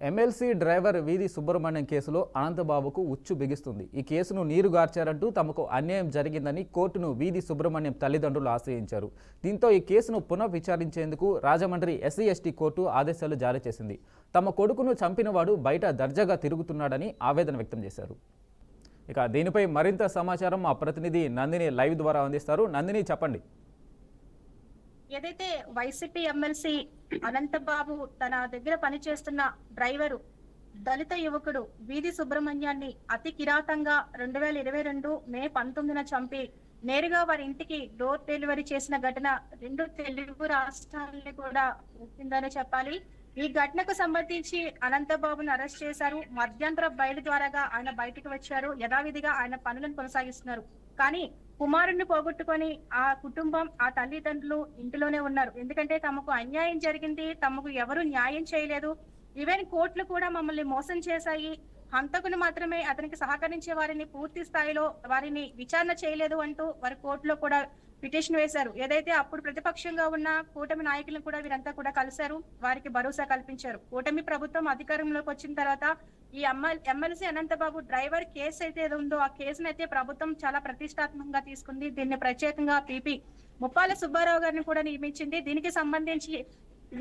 MLC driver వీధి సుబ్రహ్మణ్యం కేసులో అనంతబాబుకు ఉచ్చు బిగిస్తుంది. ఈ కేసును నీరుగార్చారంటూ తమకు అన్యాయం జరిగిందని కోర్టును వీధి సుబ్రహ్మణ్యం తల్లిదండ్రులు ఆశ్రయించారు. దీంతో ఈ కేసును పునఃవిచారించేందుకు రాజమండ్రి ఎస్సీ/ఎస్టీ కోర్టు ఆదేశాలు జారీ చేసింది. తమ కొడుకును చంపినవాడు బయట దర్జాగా తిరుగుతున్నాడని ఆవేదన వ్యక్తం చేశారు. ఇక దీనిపై మరింత సమాచారం మా ప్రతినిధి నందిని లైవ్ ద్వారా అందిస్తారు. నందిని, చెప్పండి. ఏదైతే వైసీపీ ఎమ్మెల్సీ అనంతబాబు తన దగ్గర పనిచేస్తున్న డ్రైవరు దళిత యువకుడు వీధి సుబ్రహ్మణ్యాన్ని అతి కిరాతంగా 2022 మే 19న చంపి నేరుగా వారి ఇంటికి డోర్ డెలివరీ చేసిన ఘటన 2 తెలుగు రాష్ట్రాలని కూడా ఊపిందని చెప్పాలి. ఈ ఘటనకు సంబంధించి అనంతబాబును అరెస్ట్ చేశారు. మధ్యంతర బయలు ద్వారాగా ఆయన బయటకు వచ్చారు. యథావిధిగా ఆయన పనులను కొనసాగిస్తున్నారు. కానీ కుమారుణ్ణి పోగొట్టుకొని ఆ కుటుంబం, ఆ తల్లిదండ్రులు ఇంటిలోనే ఉన్నారు. ఎందుకంటే తమకు అన్యాయం జరిగింది, తమకు ఎవరు న్యాయం చేయలేదు, ఈవెన్ కోర్టులు కూడా మమ్మల్ని మోసం చేశాయి, హంతకుని మాత్రమే అతనికి సహకరించే వారిని పూర్తి స్థాయిలో వారిని విచారణ చేయలేదు అంటూ వారి కోర్టులో కూడా పిటిషన్ వేశారు. ఏదైతే అప్పుడు ప్రతిపక్షంగా ఉన్న కూటమి నాయకులను కూడా వీరంతా కూడా కలిశారు, వారికి భరోసా కల్పించారు. కూటమి ప్రభుత్వం అధికారంలోకి వచ్చిన తర్వాత ఈ ఎమ్మెల్సీ అనంతబాబు డ్రైవర్ కేసు అయితే ఉందో ఆ కేసును అయితే ప్రభుత్వం చాలా ప్రతిష్టాత్మకంగా తీసుకుంది. దీన్ని ప్రత్యేకంగా పీపీ ముప్పాల సుబ్బారావు గారిని కూడా నియమించింది. దీనికి సంబంధించి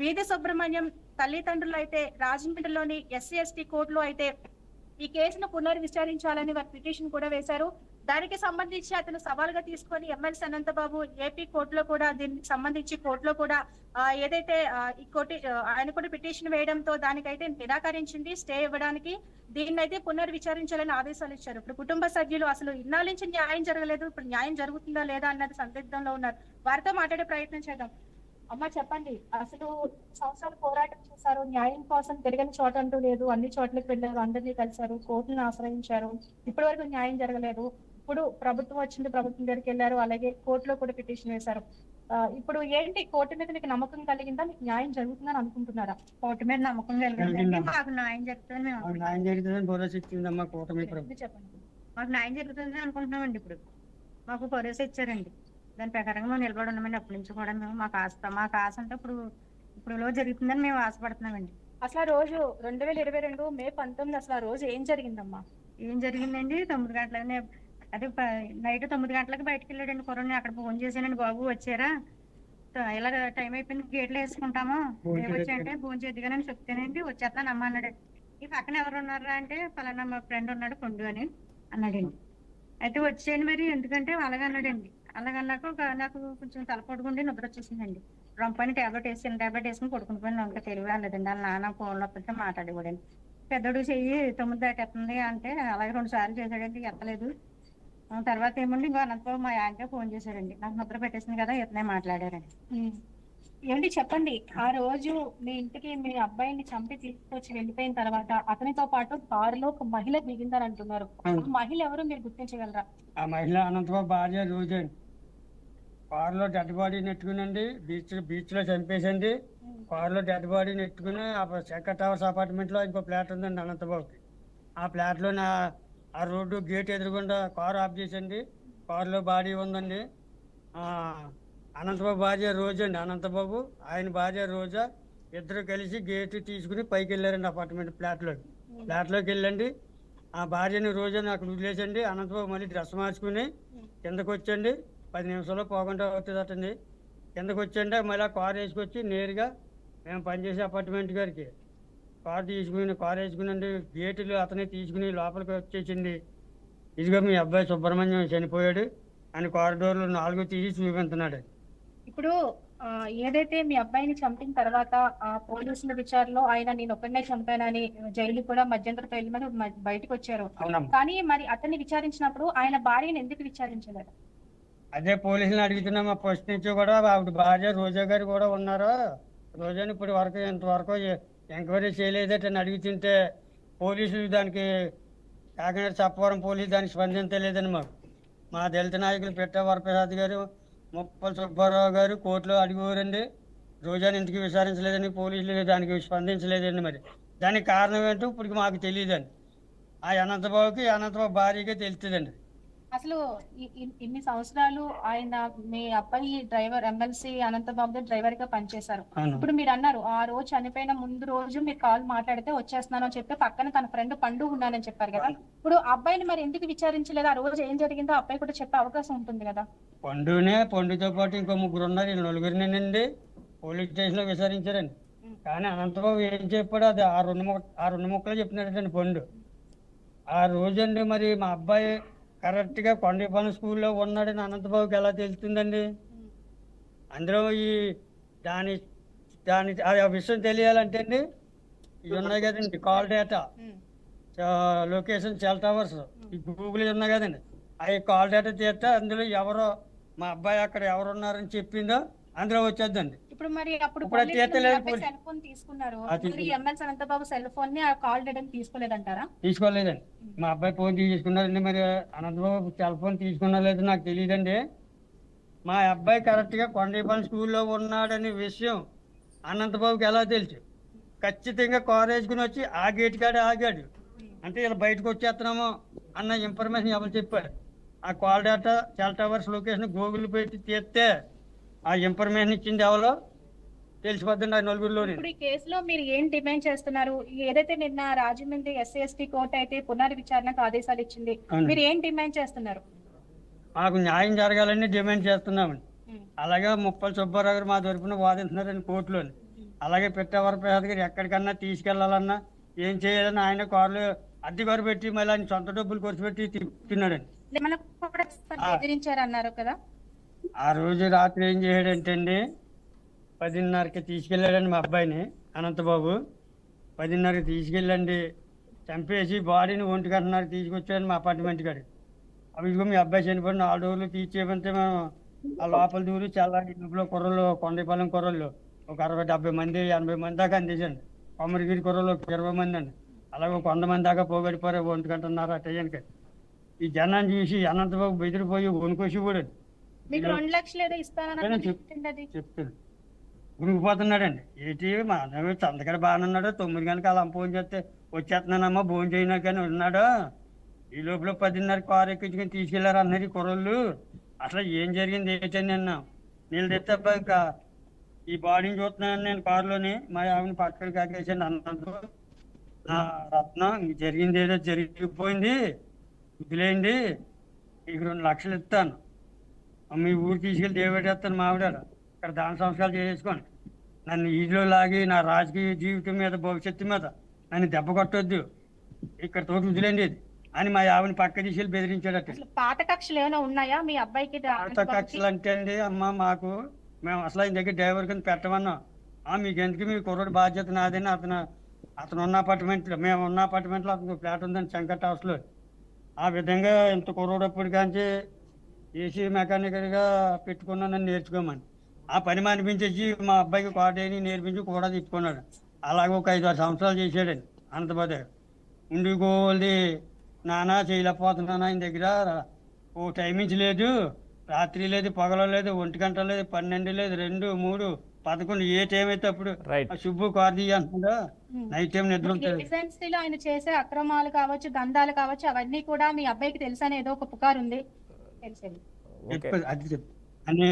వీధి సుబ్రహ్మణ్యం తల్లిదండ్రులు అయితే రాజమండ్రిలోని ఎస్సీ/ఎస్టీ కోర్టులో అయితే ఈ కేసును పునర్విచారించాలని వారు పిటిషన్ కూడా వేశారు. దానికి సంబంధించి అతను సవాల్గా తీసుకొని ఎమ్మెల్సీ అనంతబాబు ఏపీ కోర్టులో కూడా దీనికి సంబంధించి కోర్టులో కూడా ఏదైతే ఈ కోర్టు ఆయన కూడా పిటిషన్ వేయడంతో దానికైతే నిరాకరించింది స్టే ఇవ్వడానికి. దీన్ని అయితే పునర్విచారించాలని ఆదేశాలు ఇచ్చారు. ఇప్పుడు కుటుంబ సభ్యులు అసలు ఇన్నాళ్ళ నుంచి న్యాయం జరగలేదు, ఇప్పుడు న్యాయం జరుగుతుందా లేదా అన్నది సందిగ్ధంలో ఉన్నారు. వారితో మాట్లాడే ప్రయత్నం చేద్దాం. అమ్మ, చెప్పండి, అసలు సంవత్సరాలు పోరాటం చేశారు, న్యాయం కోసం తిరగని చోట అంటూ లేదు, అన్ని చోట్లకి వెళ్ళారు, అందరినీ కలిశారు, కోర్టును ఆశ్రయించారు, ఇప్పటి వరకు న్యాయం జరగలేదు. ఇప్పుడు ప్రభుత్వం వచ్చింది, ప్రభుత్వం దగ్గరికి వెళ్ళారు, అలాగే కోర్టులో కూడా పిటిషన్ వేశారు. ఇప్పుడు ఏంటి, కోర్టు మీద మీకు నమ్మకం కలిగిందా? మీకు న్యాయం జరుగుతుందని అనుకుంటున్నారా? కోర్టు మీద నమ్మకం కలిగింది. మాకు న్యాయం జరుగుతుందని చెప్పండి. మాకు న్యాయం జరుగుతుందని అనుకుంటున్నామండి. ఇప్పుడు మాకు భరోసా ఇచ్చారండి, దాని ప్రకారంగా మేము నిలబడి ఉన్నామండి. అప్పటి నుంచి కూడా మేము మాకు ఆశ అంటే ఇప్పుడు జరుగుతుందని మేము ఆశపడుతున్నామండి. అసలు ఆ రోజు 2022 మే 19 అసలు ఆ రోజు ఏం జరిగిందమ్మా? ఏం జరిగిందండి, 9 గంటలనే అదే నైట్ 9 గంటలకు బయటకు వెళ్ళాడండి కుర్రని. అక్కడ ఫోన్ చేశానండి, బాబు వచ్చారా, ఇలా టైం అయిపోయింది, గేట్లు వేసుకుంటాము, వచ్చాయంటే ఫోన్ చేద్దిగానని చెప్తేనండి వచ్చేస్తాను అమ్మ అన్నాడు. ఈ పక్కన ఎవరు ఉన్నారా అంటే పలానా మా ఫ్రెండ్ ఉన్నాడు కొండు అని అన్నాడండి. అయితే వచ్చేయండి మరి, ఎందుకంటే అలాగే అన్నాడండి. అలాగన్నాక నాకు కొంచెం తలపొడుకుండి నిద్ర వచ్చేసిందండి. రొంపని టాబ్లెట్ వేసుకుని పడుకుని పోయిన ఇంకా తెలివి లేదండి. వాళ్ళ నాన్న ఫోన్లో పెడితే మాట్లాడేవాడండి. పెద్దడు చెయ్యి 9 దాటేస్తుంది అంటే అలాగే 2 సార్లు చేశాడండి, ఎత్తలేదు. తర్వాత ఏమండి ఇంకో అనంతబాబు మా ఆయనకే ఫోన్ చేశాడండి, నాకు నిద్ర పెట్టేసింది కదా, ఇతనే మాట్లాడారండి. ఏంటి చెప్పండి, ఆ రోజు మీ ఇంటికి మీ అబ్బాయిని చంపి తీసుకొచ్చి వెళ్ళిపోయిన తర్వాత అతనితో పాటు కారులో ఒక మహిళ దిగిందని అంటున్నారు. మహిళ ఎవరు మీరు గుర్తించగలరా? ఆ మహిళ అనంతబాబు భార్య రోజండి. కారులో డెడ్ బాడీ నెట్టుకునండి బీచ్ లో చంపేసండి. కారులో డెడ్ బాడీ నెట్టుకుని ఆ సెకండ్ టవర్స్ అపార్ట్మెంట్ లో ఇంకో ఫ్లాట్ ఉందండి అనంతబాబుకి. ఆ ఫ్లాట్ లో ఆ రోడ్డు గేట్ ఎదురుగుండా కారు ఆఫ్ చేసండి. కారులో బాడీ ఉందండి. అనంతబాబు భార్య రోజు అండి, అనంతబాబు ఆయన భార్య రోజా ఇద్దరు కలిసి గేట్ తీసుకుని పైకి వెళ్ళారండి అపార్ట్మెంట్ ఫ్లాట్లోకి వెళ్ళండి. ఆ భార్యని రోజని అక్కడ వదిలేసండి. అనంతబాబు మళ్ళీ డ్రెస్ మార్చుకుని కిందకు వచ్చండి. 10 నిమిషాల్లో పోకుండా అవుతుందటండి. కిందకు వచ్చండి, మళ్ళీ కారు వేసుకొచ్చి నేరుగా మేము పనిచేసే అపార్ట్మెంట్ గారికి కారు వేసుకునండి. గేట్లు అతనే తీసుకుని లోపలికి వచ్చేసింది. ఇదిగో మీ అబ్బాయి సుబ్రహ్మణ్యం చనిపోయాడు అని కారిడోర్లో 4 తీసి చూపించున్నాడు. ఇప్పుడు ఏదైతే మీ అబ్బాయిని చంపిన తర్వాత ఆ పోలీసుల విచారణలో ఆయన నేను ఒక్కడనే చంపానని జైలు కూడా మధ్యంతర బెయిల్ మీద బయటకు వచ్చారు. కానీ మరి అతన్ని విచారించినప్పుడు ఆయన భార్యను ఎందుకు విచారించలేదు? అదే పోలీసులను అడుగుతున్నామా ఫస్ట్ నుంచి కూడా. ఆవిడ భార్య రోజా గారు కూడా ఉన్నారు. రోజాని ఇప్పుడు వరకు ఇంతవరకు ఎంక్వైరీ చేయలేదటని అడుగుతుంటే పోలీసులు దానికి కాకినాడ చప్పవరం పోలీసు దానికి స్పందించలేదని మా దళిత నాయకులు పెట్టా వరప్రసాద్ గారు, ముప్పల సుబ్బారావు గారు కోర్టులో అడిగారండి. రోజాని ఎందుకు విచారించలేదని పోలీసులు దానికి స్పందించలేదండి. మరి దానికి కారణం ఏంటో ఇప్పుడు మాకు తెలియదండి. ఆ అనంతబాబుకి అనంతబాబు భార్యగా తెలుస్తుందండి. అసలు ఇన్ని సంవత్సరాలు ఆయన మీ అబ్బాయి డ్రైవర్ ఎమ్మెల్సీ అనంతబాబు డ్రైవర్ గా పనిచేశారు. అవును. ఇప్పుడు మీరు అన్నారు ఆ రోజు చనిపోయిన ముందు రోజు మీరు కాల్ మాట్లాడితే వచ్చేస్తున్నాను అని చెప్పి పక్కన తన ఫ్రెండ్ పండు ఉన్నానని చెప్పారు కదా. ఇప్పుడు అబ్బాయిని మరి ఎందుకు విచారించలేదు? ఆ రోజు ఏం జరిగిందో అబ్బాయి కూడా చెప్పే అవకాశం ఉంటుంది కదా. పండుతో పాటు ఇంకో ముగ్గురు ఉన్నారు, వీళ్ళు నలుగురినేనండి పోలీస్ స్టేషన్ లో విచారించారండి. కానీ అనంతబాబు ఏం చెప్పాడు అది ఆ రెండు ముక్కలు చెప్పినట్టండి పండు. ఆ రోజండి మరి మా అబ్బాయి కరెక్ట్ గా కొండపాలెం స్కూల్లో ఉన్నాడని అనంతబాబుకి ఎలా తెలుస్తుందండి? అందులో దాని దాని ఆ విషయం తెలియాలంటే అండి ఇవి ఉన్నాయి కదండి, call data, location, cell towers, ఈ గూగుల్ ఉన్నాయి కదండి, అవి కాల్ డేటా తీస్తే అందులో ఎవరో మా అబ్బాయి అక్కడ ఎవరు ఉన్నారని చెప్పిందో అందులో వచ్చేద్దండి. ఇప్పుడు మరి అప్పుడు సెల్ ఫోన్ తీసుకున్నారు, ఎమ్మెల్సీ అనంతబాబు సెల్ ఫోన్ ని ఆ కాల్ డేటా తీసుకోలేదంటారా? తీసుకోలేదండి. మా అబ్బాయి ఫోన్ తీసుకున్నారండి. మరి అనంతబాబు సెల్ ఫోన్ తీసుకున్నా లేదు నాకు తెలియదండి. మా అబ్బాయి కరెక్ట్ గా కొండపాలెం స్కూల్లో ఉన్నాడనే విషయం అనంతబాబుకి ఎలా తెలుసు? ఖచ్చితంగా కారు వేసుకుని వచ్చి ఆ గేట్ కాడే ఆగాడు. అంటే ఇలా బయటకు వచ్చేస్తున్నామో అన్న ఇన్ఫర్మేషన్ ఎవరు చెప్పారు? ఆ call data, cell towers location Google పెట్టి తీస్తే ఆ ఇన్ఫర్మేషన్ ఇచ్చింది ఎవరో తెలిసిపోద్దండి ఆ నలుగురిలో. ఇప్పుడు ఈ కేసులో మీరు ఏం డిమాండ్ చేస్తున్నారు? ఏదైతే నిన్న రాజమండ్రి SC/ST కోర్టు అయితే పునర్విచారణకు ఆదేశాలు ఇచ్చింది, మీరు ఏం డిమాండ్ చేస్తున్నారు? మాకు న్యాయం జరగాలని డిమాండ్ చేస్తున్నామండి. అలాగే ముప్పల్ సుబ్బారావు గారు మా తరపున వాదిస్తున్నారండి కోర్టులోని. అలాగే పిట్టవరప్రసాద్ గారు ఎక్కడికన్నా తీసుకెళ్లాలన్నా ఏం చేయాలని ఆయన కారులో అద్దె కారు పెట్టి మళ్ళీ ఆయన సొంత డబ్బులు ఖర్చు పెట్టి తిప్పుతున్నాడండి. అన్నారు కదా. ఆ రోజు రాత్రి ఏం చేయడంటే అండి 10:30కి తీసుకెళ్ళాడండి మా అబ్బాయిని అనంతబాబు. 10:30కి తీసుకెళ్ళండి చంపేసి బాడీని 1:30కి తీసుకొచ్చాడు మా అపార్ట్మెంట్ కాడికి. అవి ఇదిగో మీ అబ్బాయి చనిపోయిన 4 రోజులు తీసేయమంటే మేము ఆ లోపల దూరి చాలా ఇంట్లో కుర్రలు, కొండపాలెం కుర్రలు ఒక 60-70 మంది 80 మంది దాకా అందించండి. కొమ్మరిగిరి కుర్రలు ఒక 20 మంది అండి. అలాగే 100 మంది దాకా పోగొడిపోయారు 1:30 ఆ టైంకి. ఈ జనాన్ని చూసి అనంతబాబు బెదిరిపోయి వణుకొచ్చి కూడా మీకు 2 లక్షలు ఏదో ఇస్తానని చెప్తాను ఉరిగిపోతున్నాడండి. ఏంటి మా అన్న చందకడ బాగానే ఉన్నాడు, 9 గంటలకు అలా ఫోన్ చేస్తే వచ్చేస్తున్నానమ్మా భోజనం చేయనా కానీ ఉన్నాడు. ఈ లోపల 10:30 కారు ఎక్కించుకొని తీసుకెళ్లారు అన్నది కుర్రోళ్ళు. అసలు ఏం జరిగింది ఏంటని అన్నా నీళ్ళు తెస్తే అబ్బాయి ఇంకా ఈ బాడీని చూస్తున్నాను నేను కారులోని. మా ఆవిడని పక్కన కాకేసాను అన్నట్టు నా రత్నం జరిగింది ఏదో జరిగిపోయింది వదిలేయండి, మీకు 2 లక్షలు ఇస్తాను, మీ ఊరు తీసుకెళ్ళి దేవడేస్తాను మావిడ ఇక్కడ దాన సంస్కారాలు చేసుకోండి, నన్ను ఈదిలో లాగి నా రాజకీయ జీవితం మీద భవిష్యత్తు మీద నన్ను దెబ్బ కొట్టొద్దు, ఇక్కడ తోటి వదిలేండి అని మా ఆవిడని పక్క తీసుకెళ్ళి బెదిరించాడట. పాత కక్షలు ఏమైనా ఉన్నాయా మీ అబ్బాయికి? పాత కక్షలు అంటే అండి అమ్మ మాకు మేము అసలు ఆయన దగ్గర డ్రైవర్ కింద పెట్టమన్నాం. మీకు ఎందుకు మీ కుర్రోడు బాధ్యత నాదని అతను ఉన్న అపార్ట్మెంట్లో, మేము ఉన్న అపార్ట్మెంట్లో అతను ఫ్లాట్ ఉందని శంకర్ హౌస్లో. ఆ విధంగా ఇంత కుర్రోడప్పుడు కాంచి ఏసీ మెకానికల్గా పెట్టుకున్నానని నేర్చుకోమని ఆ పని అనిపించేసి మా అబ్బాయికి కోటని నేర్పించి కూడా తిప్పుకున్నాడు. అలాగే ఒక 5-6 సంవత్సరాలు చేశాడండి అనంతబాబు. ఉండి గోల్ది నానా చేయలేకపోతున్నాను ఆయన దగ్గర, ఓ టైమింగ్స్ లేదు, రాత్రి లేదు, పగల లేదు, 1 గంట లేదు, 12 లేదు, 2, 3, 11 ఏ టైం అయితే అప్పుడు సుబ్బు కార్ అంటున్నాడు. నైట్ టైం నిద్ర ఉంటుంది. ఆయన చేసే అక్రమాలు కావచ్చు, గంధాలు కావచ్చు, అవన్నీ కూడా మీ అబ్బాయికి తెలుసని ఏదో ఒక పుకారు ఉంది అది అని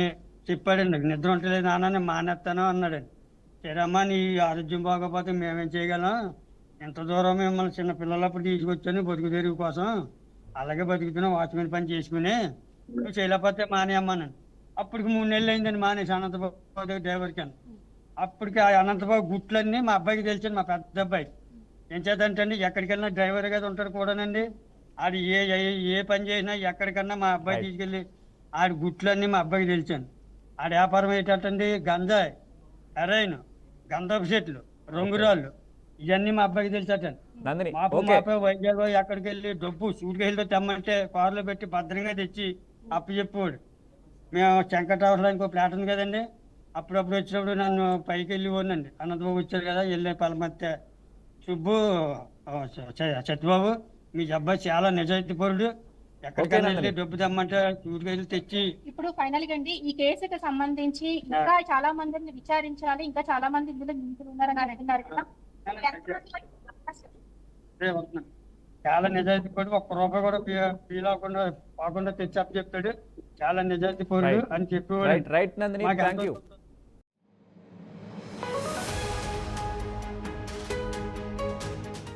చెప్పాడండి. నిద్ర ఉంటలేదు నాన్న మానేస్తాను అన్నాడండి. సరేమ్మా నీ ఆరోగ్యం బాగోపోతే మేమేం చేయగలం, ఎంత దూరం మిమ్మల్ని చిన్న పిల్లలప్పుడు తీసుకొచ్చాను బతుకు తెరుగు కోసం, అలాగే బతుకుతున్నా వాచ్మెన్ పని చేసుకుని నువ్వు చేయలేకపోతే మానేయమ్మానండి. అప్పటికి 3 నెలలు అయిందండి మానేసి అనంతబాబు డ్రైవర్కి అని. అప్పటికి ఆ అనంతబాబు గుట్లన్నీ మా అబ్బాయికి తెలిసింది, మా పెద్ద అబ్బాయి. ఏం చేద్దంటే అండి ఎక్కడికి వెళ్ళినా డ్రైవర్ కదా ఉంటాడు కూడానండి. ఆడు ఏ పని చేసినా ఎక్కడికన్నా మా అబ్బాయి తీసుకెళ్ళి ఆడి గుట్లన్నీ మా అబ్బాయికి తెలిసాను. ఆడ వ్యాపారం ఏంటండి గంజాయి, హెరాయిన్, గంధపు చెట్లు, రంగురాళ్ళు ఇవన్నీ మా అబ్బాయికి తెలిసాటండి. మా అబ్బాయి వైజాగ్ ఎక్కడికి వెళ్ళి డబ్బు సూట్ కేసులో తెమ్మంటే కారులో పెట్టి భద్రంగా తెచ్చి అప్పు చెప్పేవాడు. మేము శంకర్ టవర్లో ఇంకో ఫ్లాట్ ఉంది కదండి, అప్పుడప్పుడు వచ్చినప్పుడు నన్ను పైకి వెళ్ళి పోనండి. అనంతబాబు వచ్చారు కదా వెళ్ళే పలమత్తే సుబ్బు సత్యబాబు మీ అబ్బాయి చాలా నిజాయితీపరుడు, ఎక్కడికైనా వెళ్ళి డబ్బు తెమ్మంటే సూట్ కేసులు తెచ్చి. ఇప్పుడు ఫైనల్ గా అండి ఈ కేసుకి సంబంధించి ఇంకా చాలా మందిని విచారించాలి, ఇంకా చాలా మంది ఇందులో నిందితులు ఉన్నారని అంటున్నారు కదా, చాలా నిజాయితీ పడి ఒక్క రూపాయి కూడా ఫీల్ అవ్వకుండా కాకుండా తెచ్చి చెప్తాడు. చాలా నిజాయితీ పరుడు అని చెప్పేవాడు. రైట్ నందిని, మాకు థ్యాంక్ ఎంతో యూ. సంతోషం.